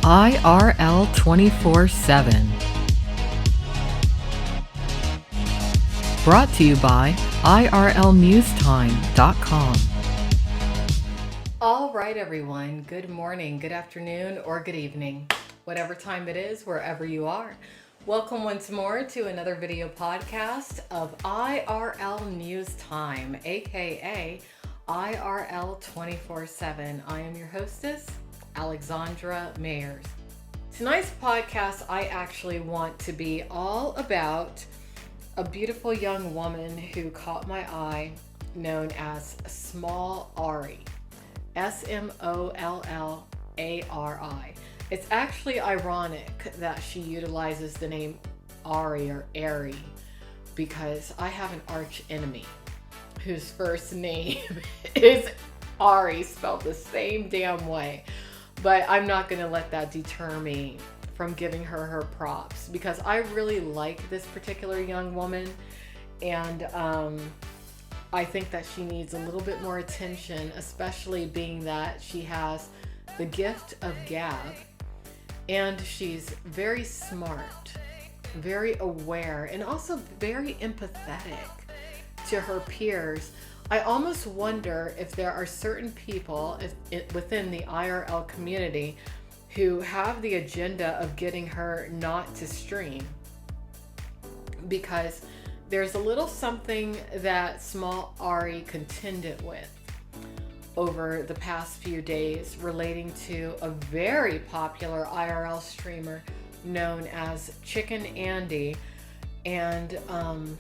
IRL 24/7. Brought to you by IRLNewstime.com. All right, everyone. Good morning, good afternoon, or good evening. Whatever time it is, wherever you are. Welcome once more to another video podcast of IRL News Time, aka IRL 24/7. I am your hostess, Alexandra Mayers. Tonight's podcast, I actually want to be all about a beautiful young woman who caught my eye, known as Smoll Ari. Smollari. It's actually ironic that she utilizes the name Ari or Ari because I have an arch enemy whose first name is Ari, spelled the same damn way. But I'm not going to let that deter me from giving her props because I really like this particular young woman, and I think that she needs a little bit more attention, especially being that she has the gift of gab. And she's very smart, very aware, and also very empathetic to her peers. I almost wonder if there are certain people within the IRL community who have the agenda of getting her not to stream, because there's a little something that Smoll Ari contended with over the past few days relating to a very popular IRL streamer known as Chicken Andy, and an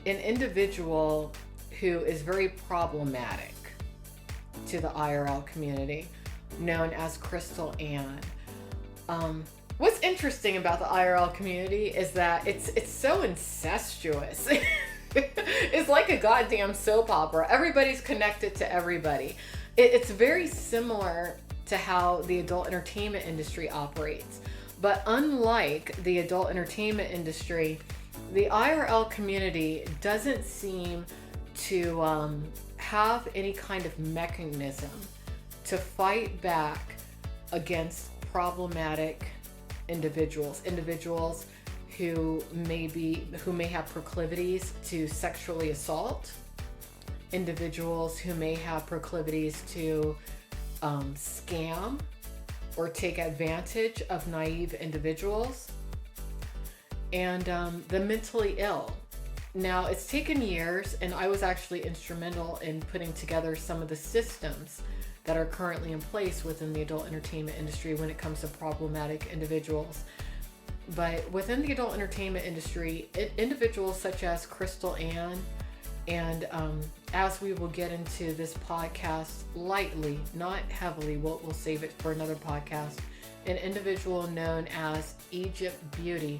individual who is very problematic to the IRL community known as Crystal Ann. What's interesting about the IRL community is that it's so incestuous. It's like a goddamn soap opera. Everybody's connected to everybody. It's very similar to how the adult entertainment industry operates. But unlike the adult entertainment industry, the IRL community doesn't seem to have any kind of mechanism to fight back against problematic individuals who may have proclivities to sexually assault, individuals who may have proclivities to scam or take advantage of naive individuals, and the mentally ill. Now, it's taken years, and I was actually instrumental in putting together some of the systems that are currently in place within the adult entertainment industry when it comes to problematic individuals. But within the adult entertainment industry, individuals such as Crystal Ann, and as we will get into this podcast lightly, not heavily, we'll save it for another podcast, an individual known as Egypt Beauty.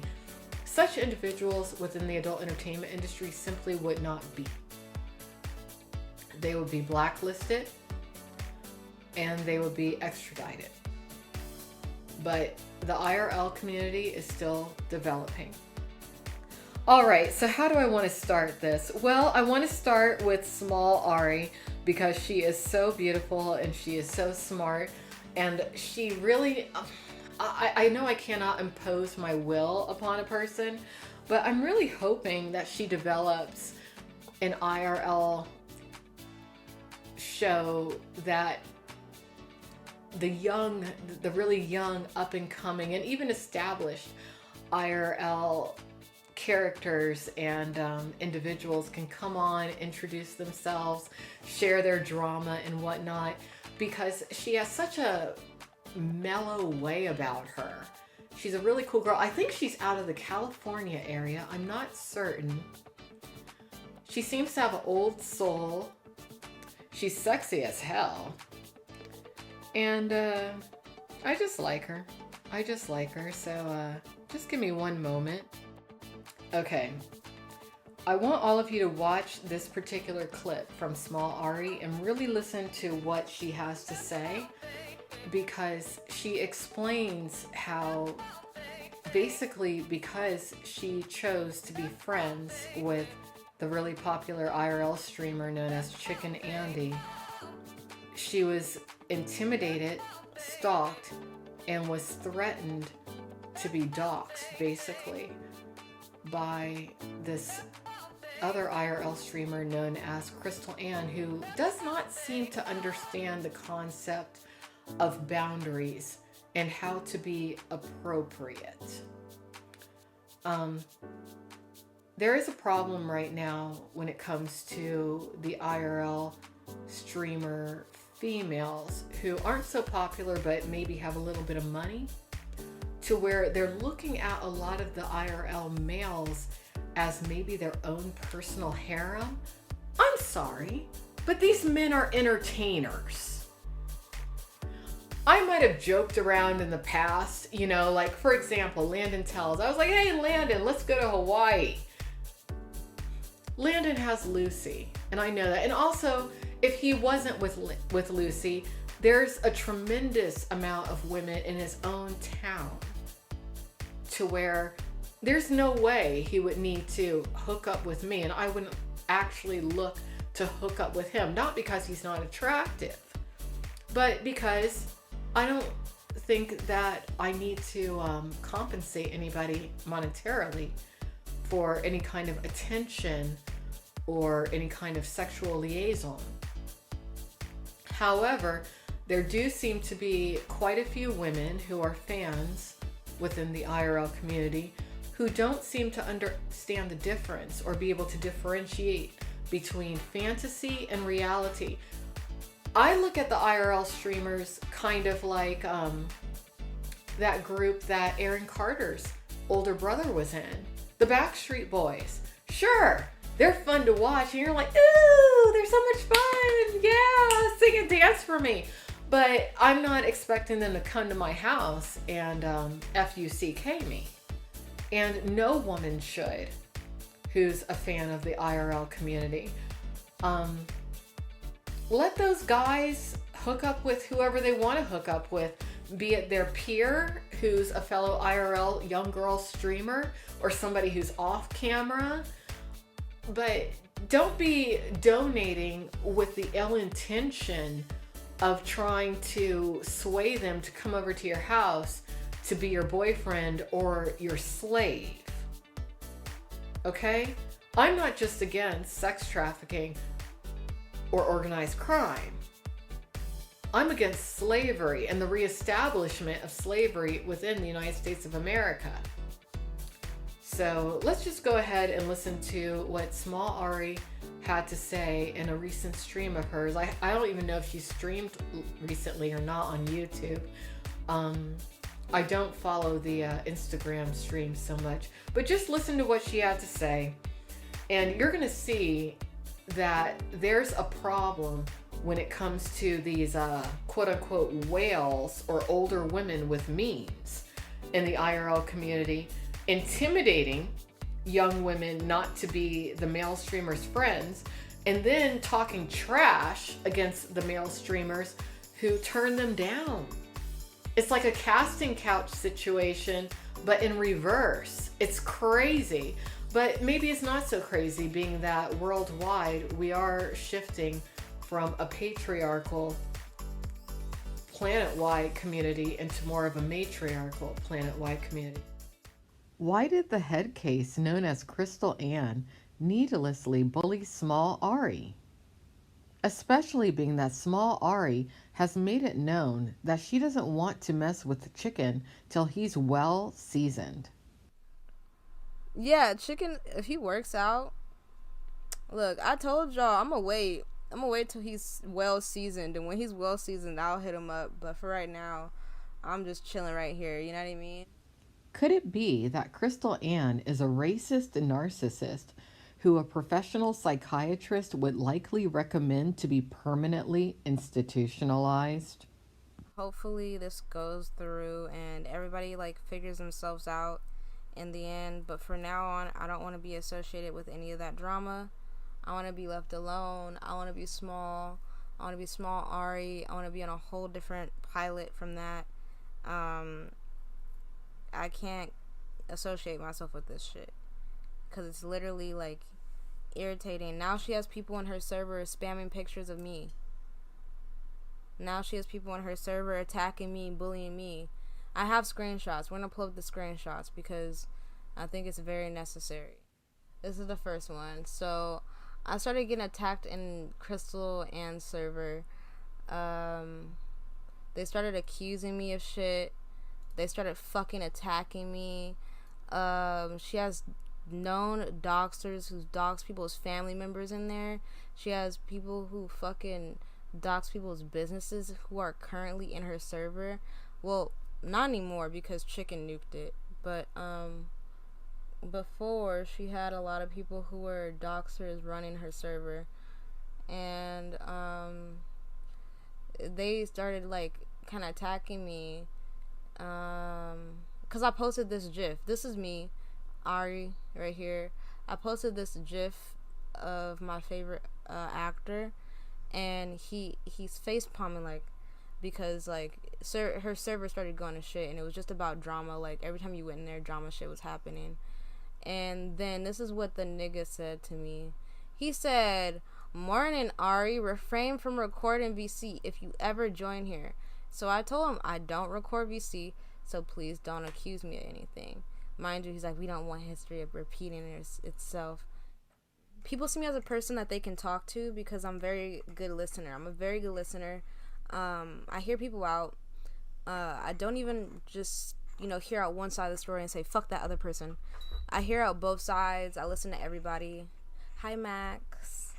Such individuals within the adult entertainment industry simply would not be. They would be blacklisted and they would be extradited. But the IRL community is still developing. All right, so how do I want to start this? Well, I want to start with Smoll Ari because she is so beautiful and she is so smart, and she really, I know I cannot impose my will upon a person, but I'm really hoping that she develops an IRL show that the really young, up and coming, and even established IRL characters and individuals can come on, introduce themselves, share their drama and whatnot, because she has such a mellow way about her. She's a really cool girl. I think she's out of the California area. I'm not certain. She seems to have an old soul. She's sexy as hell. And I just like her. So just give me one moment. Okay. I want all of you to watch this particular clip from Smoll Ari and really listen to what she has to say, because she explains how basically, because she chose to be friends with the really popular IRL streamer known as Chicken Andy, she was intimidated, stalked, and was threatened to be doxxed, basically, by this other IRL streamer known as Crystal Ann, who does not seem to understand the concept of boundaries and how to be appropriate. There is a problem right now when it comes to the IRL streamer females who aren't so popular but maybe have a little bit of money, to where they're looking at a lot of the IRL males as maybe their own personal harem. I'm sorry, but these men are entertainers. I might have joked around in the past, you know, like for example, Landon Tells. I was like, hey Landon, let's go to Hawaii. Landon has Lucy, and I know that. And also, if he wasn't with Lucy, there's a tremendous amount of women in his own town to where there's no way he would need to hook up with me, and I wouldn't actually look to hook up with him. Not because he's not attractive, but because I don't think that I need to compensate anybody monetarily for any kind of attention or any kind of sexual liaison. However, there do seem to be quite a few women who are fans within the IRL community who don't seem to understand the difference or be able to differentiate between fantasy and reality. I look at the IRL streamers kind of like that group that Aaron Carter's older brother was in, the Backstreet Boys. Sure, they're fun to watch, and you're like, ooh, they're so much fun. Yeah, sing and dance for me. But I'm not expecting them to come to my house and FUCK me. And no woman should who's a fan of the IRL community. Let those guys hook up with whoever they want to hook up with, be it their peer who's a fellow IRL young girl streamer or somebody who's off camera. But don't be donating with the ill intention of trying to sway them to come over to your house to be your boyfriend or your slave. Okay? I'm not just against sex trafficking or organized crime. I'm against slavery and the reestablishment of slavery within the United States of America. So let's just go ahead and listen to what Smoll Ari had to say in a recent stream of hers. I don't even know if she streamed recently or not on YouTube. I don't follow the Instagram stream so much, but just listen to what she had to say, and you're gonna see that there's a problem when it comes to these quote-unquote whales or older women with means in the IRL community, intimidating young women not to be the male streamers' friends, and then talking trash against the male streamers who turn them down. It's like a casting couch situation, but in reverse. It's crazy, but maybe it's not so crazy, being that worldwide we are shifting from a patriarchal planet-wide community into more of a matriarchal planet-wide community. Why did the head case known as Crystal Ann needlessly bully Smoll Ari? Especially being that Smoll Ari has made it known that she doesn't want to mess with the chicken till he's well seasoned. Yeah, chicken, if he works out, look, I told y'all I'm gonna wait till he's well seasoned, and when he's well seasoned I'll hit him up. But for right now, I'm just chilling right here, you know what I mean? Could it be that Crystal Ann is a racist narcissist who a professional psychiatrist would likely recommend to be permanently institutionalized? Hopefully this goes through and everybody figures themselves out in the end. But for now on, I don't want to be associated with any of that drama. I want to be left alone. I want to be small. I want to be Smoll Ari. I want to be on a whole different pilot from that. I can't associate myself with this shit because it's literally irritating. Now she has people on her server spamming pictures of me. Now she has people on her server attacking me, bullying me. I have screenshots. We're gonna pull up the screenshots because I think it's very necessary. This is the first one. So I started getting attacked in Crystal and server. They started accusing me of shit. They started fucking attacking me. She has known doxers who dox people's family members in there. She has people who fucking dox people's businesses who are currently in her server. Well, not anymore because Chicken nuked it. But, before, she had a lot of people who were doxers running her server. And, they started, like, kind of attacking me. Because I posted this GIF. This is me, Ari, right here. I posted this GIF of my favorite actor, and he's face palming, like, because, like, her server started going to shit, and it was just about drama. Like, every time you went in there, drama shit was happening. And then this is what the nigga said to me. He said, "Morning, Ari. Refrain from recording VC if you ever join here." So I told him I don't record VC, so please don't accuse me of anything. Mind you, he's like, we don't want history of repeating itself. People see me as a person that they can talk to because I'm a very good listener. I'm a very good listener. I hear people out. I don't even just, hear out one side of the story and say, fuck that other person. I hear out both sides. I listen to everybody. Hi, Max.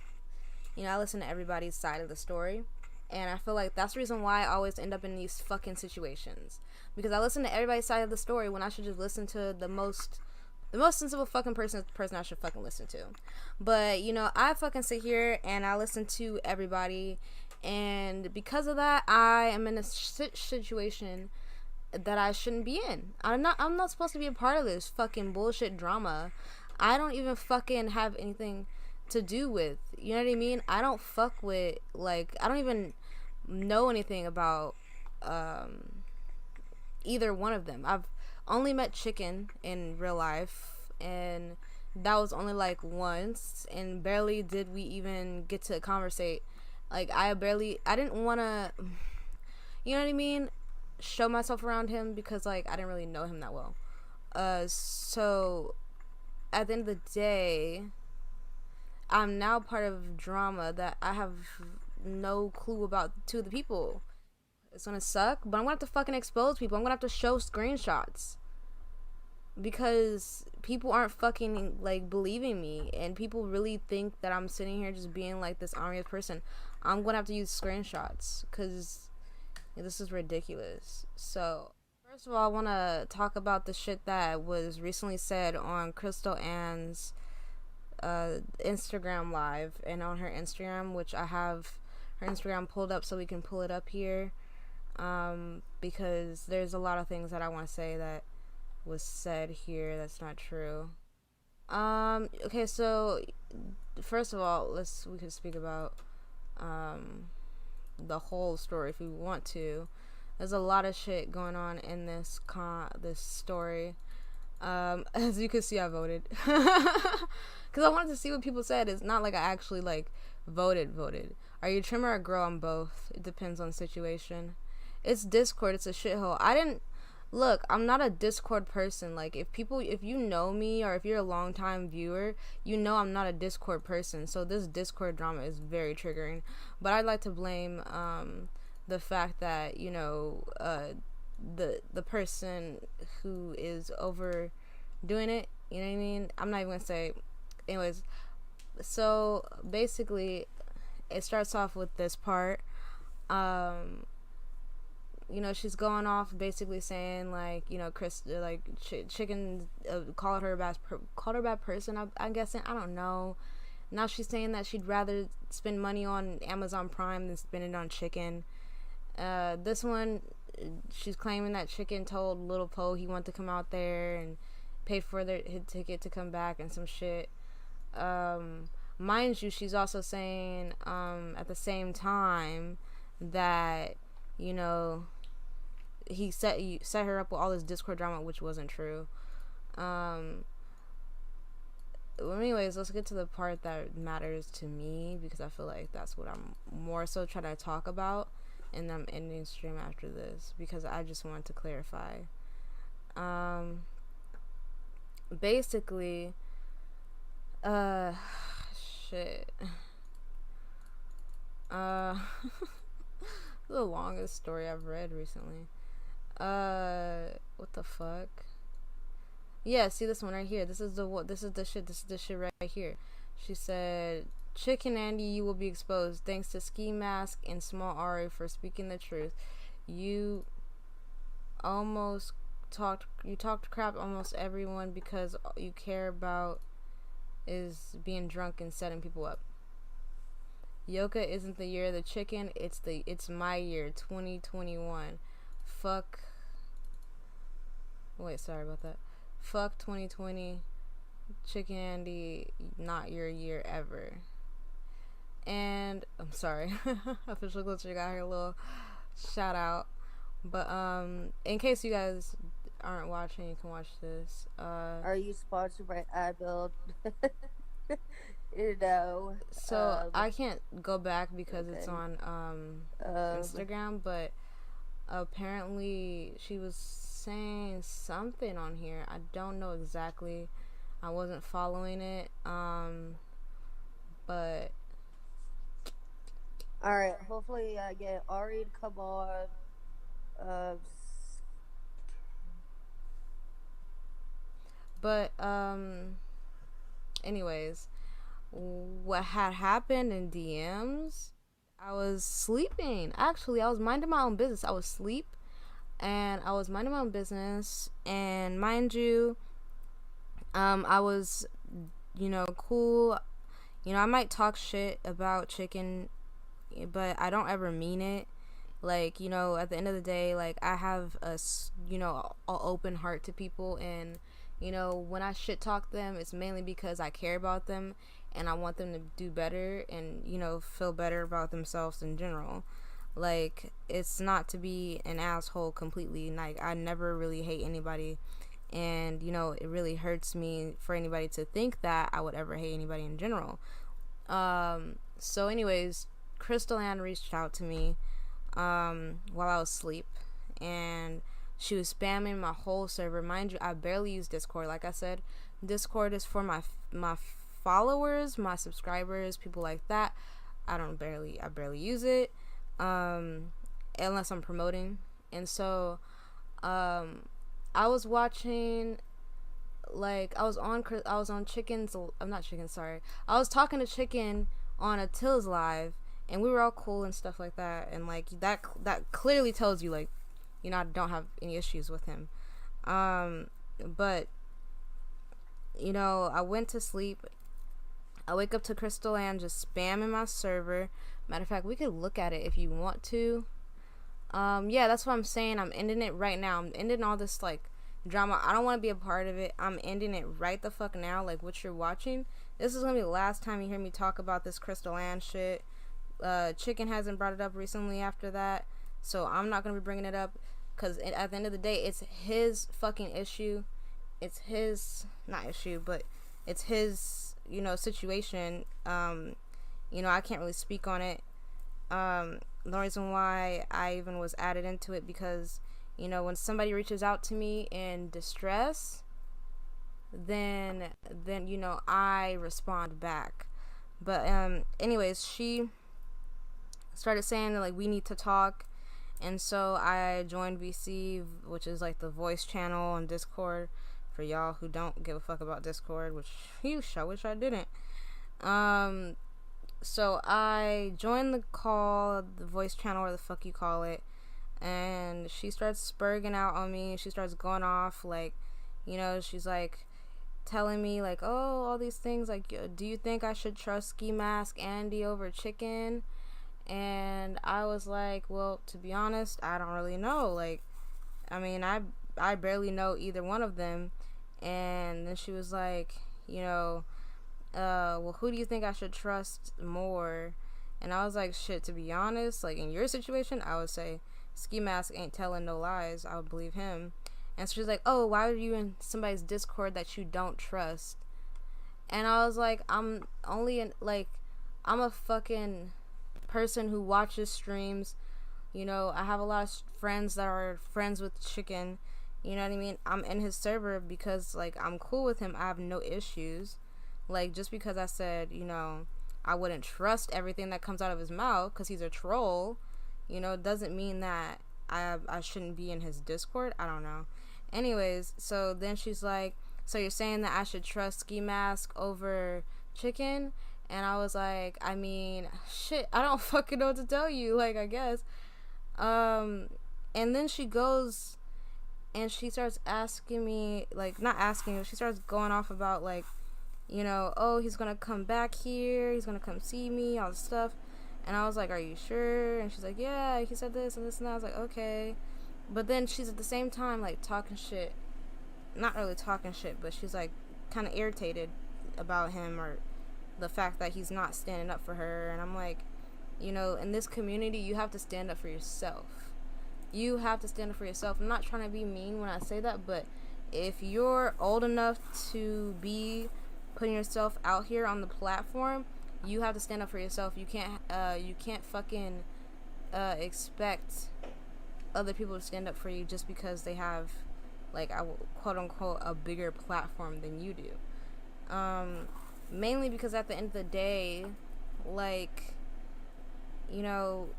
I listen to everybody's side of the story. And I feel like that's the reason why I always end up in these fucking situations. Because I listen to everybody's side of the story when I should just listen to the most sensible fucking person I should fucking listen to. But, I fucking sit here and I listen to everybody. And because of that, I am in a situation that I shouldn't be in. I'm not supposed to be a part of this fucking bullshit drama. I don't even fucking have anything to do with, you know what I mean? I don't fuck with, like, I don't even know anything about either one of them. I've only met Chicken in real life, and that was only like once, and barely did we even get to conversate. Like, I didn't want to, you know what I mean, show myself around him because, like, I didn't really know him that well. So at the end of the day, I'm now part of drama that I have no clue about to the people. It's gonna suck, but I'm gonna have to fucking expose people. I'm gonna have to show screenshots. Because people aren't fucking, like, believing me. And people really think that I'm sitting here just being, like, this army person. I'm gonna have to use screenshots. Because this is ridiculous. So, first of all, I want to talk about the shit that was recently said on Crystal Ann's Instagram live and on her Instagram, which I have her Instagram pulled up so we can pull it up here, because there's a lot of things that I want to say that was said here that's not true. Okay, so first of all, we could speak about the whole story if we want to. There's a lot of shit going on in this story. As you can see, I voted because I wanted to see what people said. It's not like I actually, like, voted. Are you a trim or a girl? On both. It depends on the situation. It's Discord. It's a shithole. I'm not a Discord person. Like, if you know me or if you're a long-time viewer, I'm not a Discord person. So this Discord drama is very triggering. But I'd like to blame the fact that, the person who is overdoing it, you know what I mean? I'm not even gonna say. Anyways, so basically, it starts off with this part. She's going off basically saying, like, Chicken called her a bad person. I'm guessing. I don't know. Now she's saying that she'd rather spend money on Amazon Prime than spend it on Chicken. This one, she's claiming that Chicken told Little Poe he wanted to come out there and pay for his ticket to come back and some shit. Mind you, she's also saying at the same time that he set her up with all this Discord drama, which wasn't true. Anyways, let's get to the part that matters to me, because I feel like that's what I'm more so trying to talk about. and I'm ending stream after this because I just wanted to clarify. Basically, shit. The longest story I've read recently. What the fuck? Yeah, see this one right here. This is the shit right here. She said, Chicken Andy, you will be exposed. Thanks to Skimask and Smoll Ari for speaking the truth. You talked crap almost everyone because all you care about is being drunk and setting people up. Yoka isn't the year of the chicken, it's my year, 2021. Sorry about that. Fuck 2020. Chicken Andy, not your year ever. And I'm sorry. Official Glitcher got her little shout out. But in case you guys aren't watching, you can watch this. Are you sponsored by iBuild? No. So I can't go back because it's on Instagram, but apparently she was saying something on here. I don't know exactly. I wasn't following it. But alright, hopefully I get Ari to come on. Anyways, what had happened in DMs, I was sleeping. Actually, I was minding my own business. I was asleep, and I was minding my own business, and mind you, I was, cool. I might talk shit about chicken, but I don't ever mean it. Like, at the end of the day, like, I have an open heart to people, and, when I shit talk them, it's mainly because I care about them, and I want them to do better, and, feel better about themselves in general. Like, it's not to be an asshole completely. Like, I never really hate anybody, and, it really hurts me for anybody to think that I would ever hate anybody in general. So anyways, Crystal Ann reached out to me while I was asleep, and she was spamming my whole server. Mind you, I barely use Discord. Like I said, Discord is for my followers, my subscribers, people like that. I barely use it unless I'm promoting. And so I was watching, like, I was on Chicken's, I'm not Chicken, sorry. I was talking to Chicken on Attila's live, and we were all cool and stuff like that, and, like, that clearly tells you, like, I don't have any issues with him. But, I went to sleep. I wake up to Crystal Ann just spamming my server. Matter of fact, we could look at it if you want to. Yeah, that's what I'm saying. I'm ending it right now. I'm ending all this, like, drama. I don't want to be a part of it. I'm ending it right the fuck now, like what you're watching. This is gonna be the last time you hear me talk about this Crystal Ann shit. Chicken hasn't brought it up recently after that, so I'm not gonna be bringing it up, because at the end of the day, it's his fucking issue. It's his, not issue, but it's his, situation. I can't really speak on it. The reason why I even was added into it, because, when somebody reaches out to me in distress, then I respond back. But anyways, she started saying that, like, we need to talk, and so I joined VC, which is like the voice channel on Discord for y'all who don't give a fuck about Discord, which I wish I didn't. So I joined the call, the voice channel, or the fuck you call it, and she starts spurging out on me. She starts going off, like, she's like telling me, like, oh, all these things, like, do you think I should trust Skimask Andy over Chicken? And I was like, well, to be honest, I don't really know. Like, I mean, I barely know either one of them. And then she was like, well, who do you think I should trust more? And I was like, shit, to be honest, like, in your situation, I would say Skimask ain't telling no lies. I would believe him. And so she's like, oh, why are you in somebody's Discord that you don't trust? And I was like, I'm a fucking person who watches streams, You know, I have a lot of friends that are friends with Chicken. You know what I mean? I'm in his server because, like, I'm cool with him. I have no issues. Like, just because I said, you know, I wouldn't trust everything that comes out of his mouth because he's a troll, you know, doesn't mean that I shouldn't be in his Discord. I don't know. Anyways, so then she's like, so you're saying that I should trust Skimask over Chicken? And I was like, I mean, shit, I don't fucking know what to tell you, like, I guess. And then she goes and she starts asking me, like, not asking me, she starts going off about, like, you know, oh, he's gonna come back here, he's gonna come see me, all this stuff. And I was like, are you sure? And she's like, yeah, he said this and this and that. I was like, okay. But then she's at the same time, like, talking shit. Not really talking shit, but she's, like, kind of irritated about him or the fact that he's not standing up for her. And I'm like, you know, in this community, you have to stand up for yourself. You have to stand up for yourself. I'm not trying to be mean when I say that, but if you're old enough to be putting yourself out here on the platform, you have to stand up for yourself. You can't fucking expect other people to stand up for you just because they have, like, quote unquote, a bigger platform than you do. Mainly because at the end of the day, like, you know,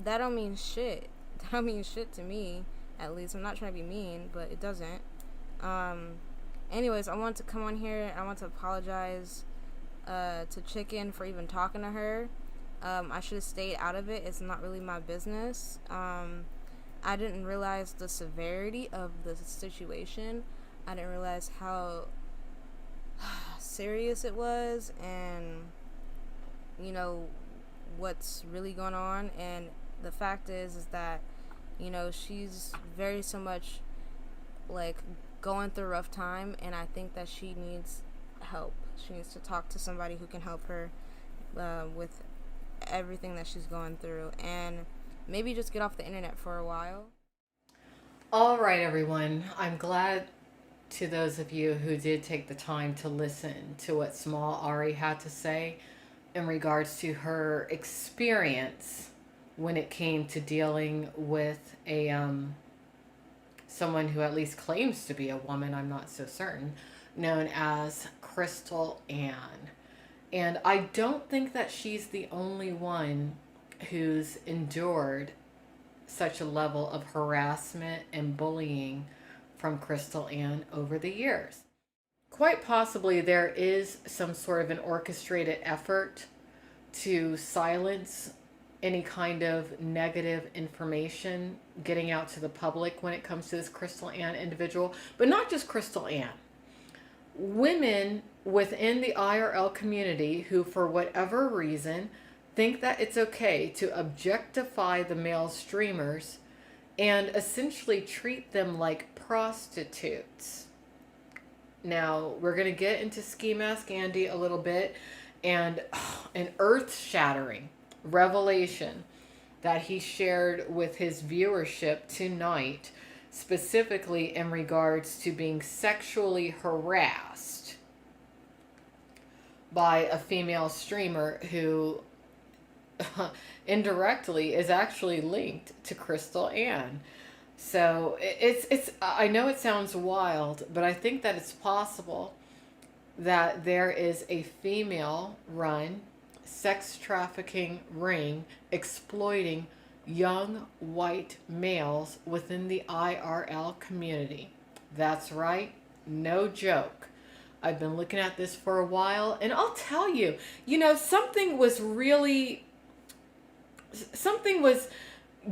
that don't mean shit. That don't mean shit to me, at least. I'm not trying to be mean, but it doesn't. Anyways, I want to come on here and I want to apologize to Chicken for even talking to her. I should have stayed out of it. It's not really my business. I didn't realize the severity of the situation. I didn't realize how serious it was and, you know, what's really going on. And the fact is that, you know, she's very so much, like, going through a rough time, and I think that she needs help. She needs to talk to somebody who can help her with everything that she's going through, and maybe just get off the internet for a while. All right, everyone. I'm glad to those of you who did take the time to listen to what Smoll Ari had to say in regards to her experience when it came to dealing with a someone who at least claims to be a woman, I'm not so certain, known as Crystal Ann. And I don't think that she's the only one who's endured such a level of harassment and bullying from Crystal Ann over the years. Quite possibly there is some sort of an orchestrated effort to silence any kind of negative information getting out to the public when it comes to this Crystal Ann individual, but not just Crystal Ann. Women within the IRL community who, for whatever reason, think that it's okay to objectify the male streamers and essentially treat them like prostitutes. Now, we're going to get into Skimask Andy a little bit, and an earth-shattering revelation that he shared with his viewership tonight, specifically in regards to being sexually harassed by a female streamer who indirectly is actually linked to Crystal Ann. So it's I know it sounds wild, but I think that it's possible that there is a female run sex trafficking ring exploiting young white males within the IRL community. That's right, no joke. I've been looking at this for a while, and I'll tell you, you know, something was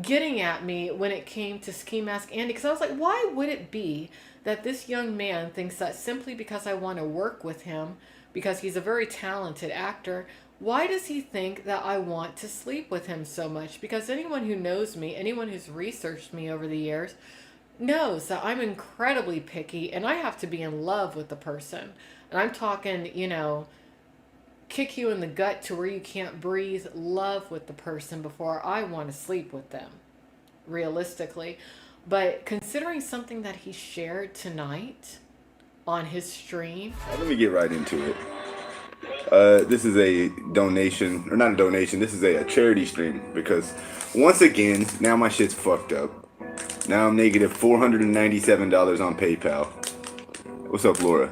getting at me when it came to Skimask Andy, because I was like, why would it be that this young man thinks that simply because I want to work with him, because he's a very talented actor, why does he think that I want to sleep with him so much? Because anyone who knows me, anyone who's researched me over the years, knows that I'm incredibly picky and I have to be in love with the person. And I'm talking, you know, kick you in the gut to where you can't breathe, love with the person before I want to sleep with them, realistically. But considering something that he shared tonight on his stream. Let me get right into it. This is a donation, or not a donation, this is a charity stream, because once again, now my shit's fucked up. Now I'm negative $497 on PayPal. What's up, Laura?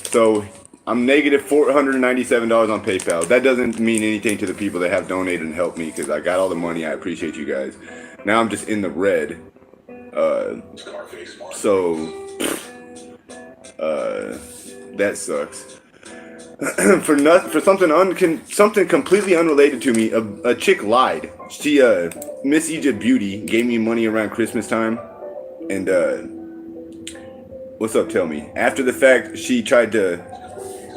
So, I'm negative $497 on PayPal. That doesn't mean anything to the people that have donated and helped me, because I got all the money. I appreciate you guys. Now I'm just in the red. That sucks. For something completely unrelated to me, a chick lied. She Miss Egypt Beauty gave me money around Christmas time, and what's up? Tell me. After the fact, she tried to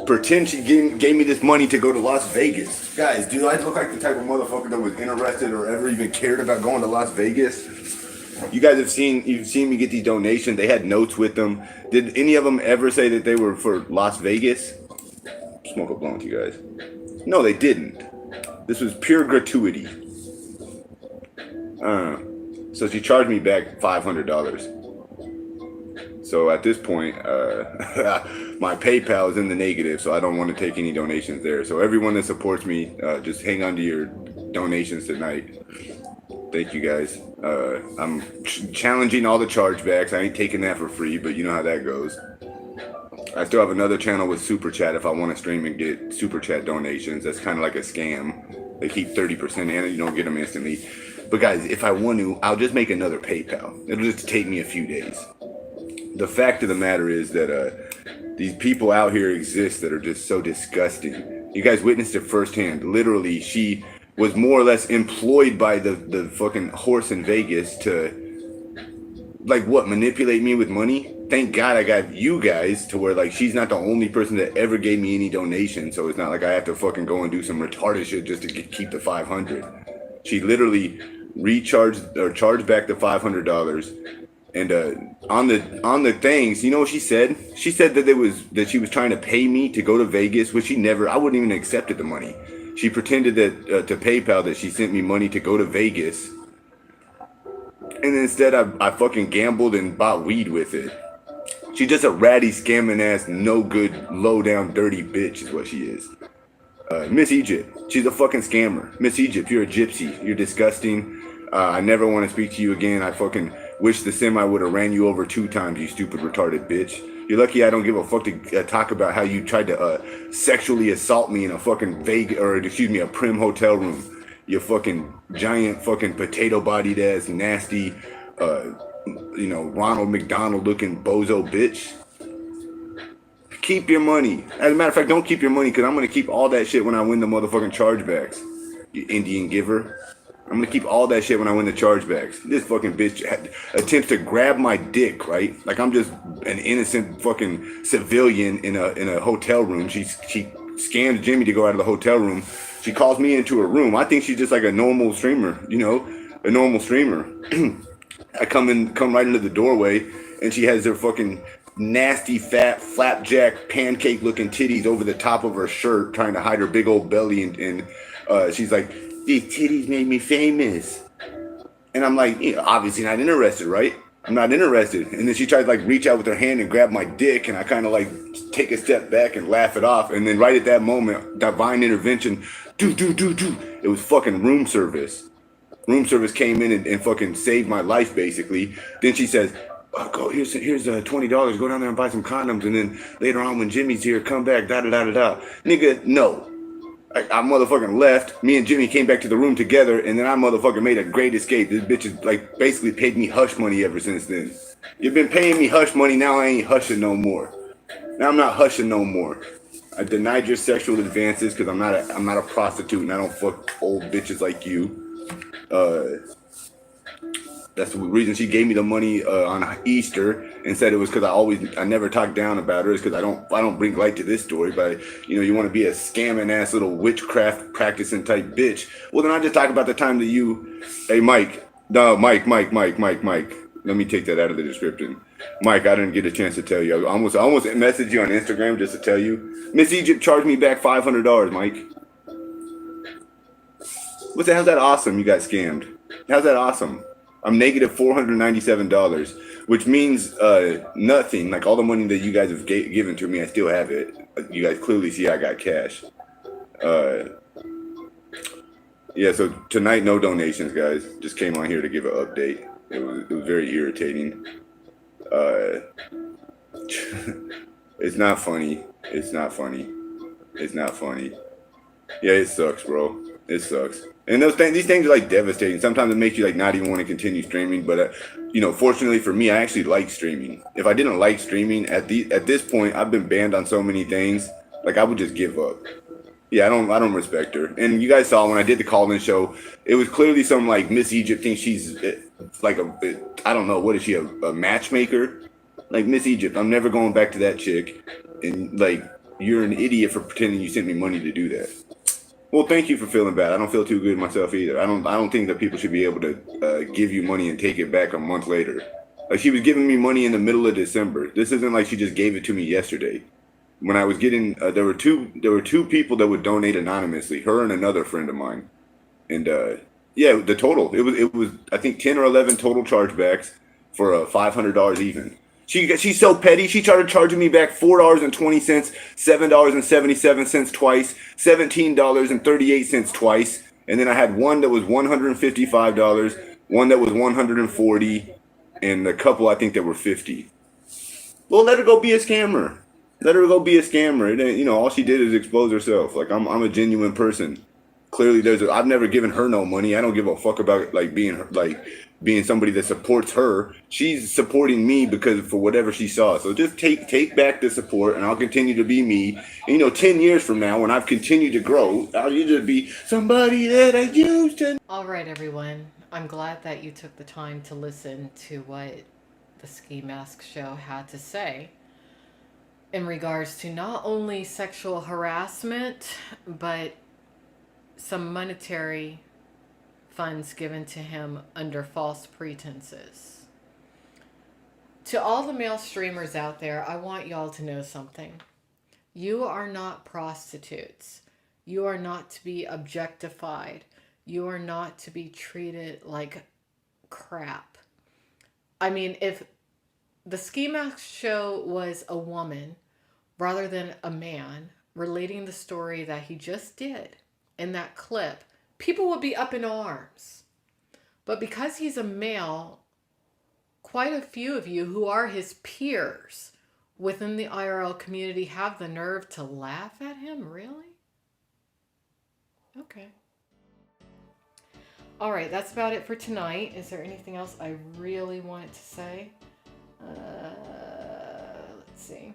pretend she gave me this money to go to Las Vegas. Guys, do I look like the type of motherfucker that was interested or ever even cared about going to Las Vegas? You guys you've seen me get these donations. They had notes with them. Did any of them ever say that they were for Las Vegas? Smoke a blunt, you guys. No, they didn't. This was pure gratuity. So she charged me back $500. So at this point, my PayPal is in the negative, so I don't want to take any donations there. So everyone that supports me, just hang on to your donations tonight. Thank you guys. I'm challenging all the chargebacks. I ain't taking that for free, but you know how that goes. I still have another channel with Super Chat if I want to stream and get Super Chat donations. That's kind of like a scam. They keep 30% and you don't get them instantly. But guys, if I want to, I'll just make another PayPal. It'll just take me a few days. The fact of the matter is that these people out here exist that are just so disgusting. You guys witnessed it firsthand. Literally, she was more or less employed by the fucking horse in Vegas to, like, what, manipulate me with money? Thank God I got you guys to where, like, she's not the only person that ever gave me any donation, so it's not like I have to fucking go and do some retarded shit just to keep the $500. She literally recharged or charged back the $500. And on the things, you know what she said? She said that she was trying to pay me to go to Vegas, which I wouldn't even accepted the money. She pretended that to PayPal that she sent me money to go to Vegas, and instead I fucking gambled and bought weed with it. She's just a ratty, scamming ass, no good, low down, dirty bitch is what she is. Miss Egypt, she's a fucking scammer. Miss Egypt, you're a gypsy. You're disgusting. I never want to speak to you again. I fucking wish the semi would have ran you over 2 times, you stupid retarded bitch. You're lucky I don't give a fuck to talk about how you tried to sexually assault me in a fucking a prim hotel room. You fucking giant fucking potato bodied ass nasty, Ronald McDonald looking bozo bitch. Keep your money. As a matter of fact, don't keep your money, because I'm going to keep all that shit when I win the motherfucking chargebacks. You Indian giver. I'm going to keep all that shit when I win the chargebacks. This fucking bitch attempts to grab my dick, right? Like I'm just an innocent fucking civilian in a hotel room. She scams Jimmy to go out of the hotel room. She calls me into her room. I think she's just like a normal streamer, a normal streamer. I come right into the doorway, and she has her fucking nasty, fat, flapjack, pancake-looking titties over the top of her shirt, trying to hide her big old belly, and she's like, "These titties made me famous." And I'm like, obviously not interested, right? I'm not interested. And then she tries to, like, reach out with her hand and grab my dick, and I kind of, like, take a step back and laugh it off. And then right at that moment, divine intervention, it was fucking room service. Room service came in and fucking saved my life, basically. Then she says, "Go here's $20. Go down there and buy some condoms, and then later on when Jimmy's here, come back, da-da-da-da-da." Nigga, no. I motherfucking left. Me and Jimmy came back to the room together, and then I motherfucking made a great escape. This bitch has, like, basically paid me hush money ever since then. You've been paying me hush money, now I ain't hushing no more. Now I'm not hushing no more. I denied your sexual advances because I'm not a prostitute, and I don't fuck old bitches like you. That's the reason she gave me the money on Easter, and said it was because I never talk down about her. It's because I don't bring light to this story. But you want to be a scamming ass little witchcraft practicing type bitch. Well, then I just talk about the time that hey Mike, no Mike. Let me take that out of the description. Mike, I didn't get a chance to tell you. I almost messaged you on Instagram just to tell you. Miss Egypt charged me back $500, Mike. How's that awesome? You got scammed. How's that awesome? I'm negative $497, which means nothing. Like all the money that you guys have given to me, I still have it. You guys clearly see I got cash. Yeah, so tonight, no donations, guys. Just came on here to give an update. It was very irritating. It's not funny. It's not funny. It's not funny. Yeah, it sucks, bro. It sucks. And these things are like devastating. Sometimes it makes you like not even want to continue streaming. But you know, fortunately for me, I actually like streaming. If I didn't like streaming at this point, I've been banned on so many things. Like I would just give up. Yeah, I don't respect her. And you guys saw when I did the call-in show, it was clearly some like Miss Egypt thinks she's like I don't know, what is she, a matchmaker? Like Miss Egypt, I'm never going back to that chick. And like, you're an idiot for pretending you sent me money to do that. Well, thank you for feeling bad. I don't feel too good myself either. I don't think that people should be able to give you money and take it back a month later. Like she was giving me money in the middle of December. This isn't like she just gave it to me yesterday. When I was getting, there were two people that would donate anonymously, her and another friend of mine, and yeah, the total it was I think 10 or 11 total chargebacks for $500 even. She's so petty. She started charging me back $4.20, $7.77 twice, $17.38 twice, and then I had one that was $155, one that was $140, and a couple I think that were $50. Well, let her go be a scammer. Let her go be a scammer. It ain't, you know, all she did is expose herself. Like I'm a genuine person. Clearly, I've never given her no money. I don't give a fuck about like being somebody that supports her. She's supporting me because for whatever she saw. So just take back the support, and I'll continue to be me. And, you know, 10 years from now, when I've continued to grow, I'll just be somebody that I used to. All right, everyone. I'm glad that you took the time to listen to what the Skimask Show had to say in regards to not only sexual harassment, but some monetary funds given to him under false pretenses. To all the male streamers out there, I want y'all to know something. You are not prostitutes. You are not to be objectified. You are not to be treated like crap. I mean, if the Skimask Show was a woman rather than a man relating the story that he just did in that clip, people would be up in arms. But because he's a male, quite a few of you who are his peers within the IRL community have the nerve to laugh at him? Really? Okay. All right, that's about it for tonight. Is there anything else I really wanted to say? Let's see.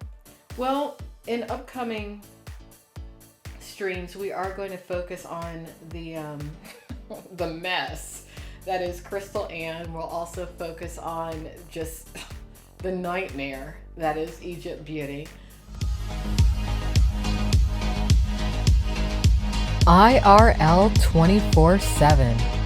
Well, in upcoming streams, we are going to focus on the the mess that is Crystal Ann. We'll also focus on just the nightmare that is Egypt Beauty. IRL 24/7.